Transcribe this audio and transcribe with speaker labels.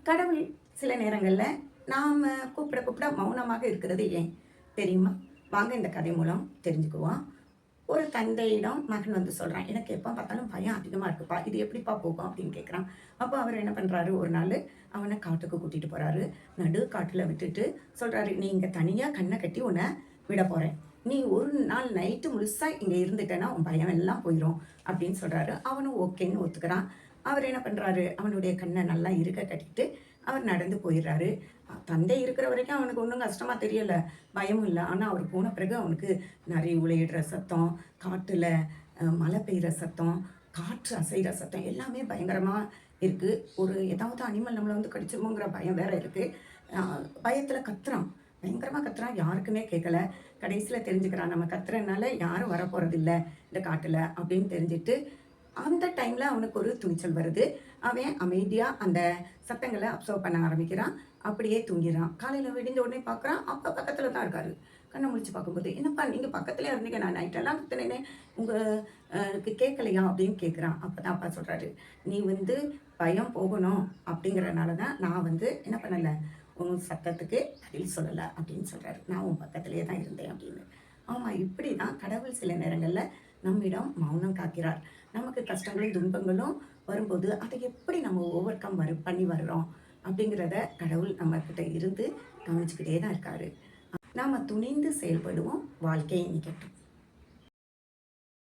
Speaker 1: கடவுள் சில நேரங்களில் நாம் கூப்பிட கூப்பிட மௌனமாக இருக்கிறது ஏன் தெரியுமா? வாங்க இந்த கதை மூலம் தெரிஞ்சுக்குவோம். ஒரு தந்தையிடம் மகன் வந்து சொல்கிறான், எனக்கு எப்போ பார்த்தாலும் பயம் அதிகமாக இருக்குப்பா, இது எப்படிப்பா போகும் அப்படின்னு கேட்குறான். அப்போ அவர் என்ன பண்ணுறாரு, ஒரு நாள் அவனை காட்டுக்கு கூட்டிகிட்டு போகிறாரு. நடு காட்டில் விட்டுட்டு சொல்கிறாரு, நீ இங்கே தனியாக கண்ணை கட்டி உன்னை விட போகிறேன். நீ ஒரு நாள் நைட்டு முழுசாக இங்கே இருந்துட்டேன்னா உன் பயம் எல்லாம் போயிடும் அப்படின்னு சொல்கிறாரு. அவனும் ஓகேன்னு ஒத்துக்கிறான். அவர் என்ன பண்ணுறாரு, அவனுடைய கண்ணை நல்லா இருக்க கட்டிட்டு அவர் நடந்து போயிடுறாரு. தந்தை இருக்கிற வரைக்கும் அவனுக்கு ஒன்றும் கஷ்டமாக தெரியலை, பயமும் இல்லை. ஆனால் அவர் போன பிறகு அவனுக்கு நிறைய உளையிடுற சத்தம், காட்டில் மழை பெய்கிற சத்தம், காற்று அசைகிற சத்தம் எல்லாமே பயங்கரமாக இருக்குது. ஒரு ஏதாவது அனிமல் நம்மளை வந்து கடிச்சிருமோங்கிற பயம் வேறு இருக்குது. பயத்தில் கத்துறான், பயங்கரமாக கத்துறான், யாருக்குமே கேட்கல. கடைசியில் தெரிஞ்சுக்கிறான், நம்ம கத்துறதுனால யாரும் வரப்போகிறதில்ல இந்த காட்டில் அப்படின்னு தெரிஞ்சுட்டு அந்த டைமில் அவனுக்கு ஒரு துணிச்சல் வருது. அவன் அமைதியாக அந்த சத்தங்களை அப்சர்வ் பண்ண ஆரம்பிக்கிறான். அப்படியே தூங்கிடுறான். காலையில் விடிஞ்ச உடனே பார்க்குறான், அப்பா பக்கத்தில் தான் இருக்காரு. கண்ணை முழிச்சு பார்க்கும்போது, என்னப்பா நீங்கள் பக்கத்துலேயே இருந்தீங்க, நான் நைட்டெல்லாம் சுற்றினேனே, உங்களுக்கு கேட்கலையா அப்படின்னு கேட்குறான். அப்போ தான் அப்பா சொல்கிறாரு, நீ வந்து பயம் போகணும் அப்படிங்கிறனால தான் நான் வந்து என்ன பண்ணலை, உன் சத்தத்துக்கு பதில் சொல்லலை அப்படின்னு சொல்கிறாரு. நான் உன் பக்கத்துலேயே தான் இருந்தேன் அப்படின்னு. ஆமாம், இப்படி தான் கடவுள் சில நேரங்களில் நம்மிடம் மௌனம் காக்கிறார். நமக்கு கஷ்டங்களும் துன்பங்களும் வரும்போது அதை எப்படி நம்ம ஓவர் கம் பண்ணி வர்றோம் அப்படிங்கிறத கடவுள் நம்மக்கிட்ட இருந்து கவனிச்சுக்கிட்டே தான் இருக்காரு. நாம் துணிந்து செயல்படுவோம், வாழ்க்கையை நிற்கட்டும்.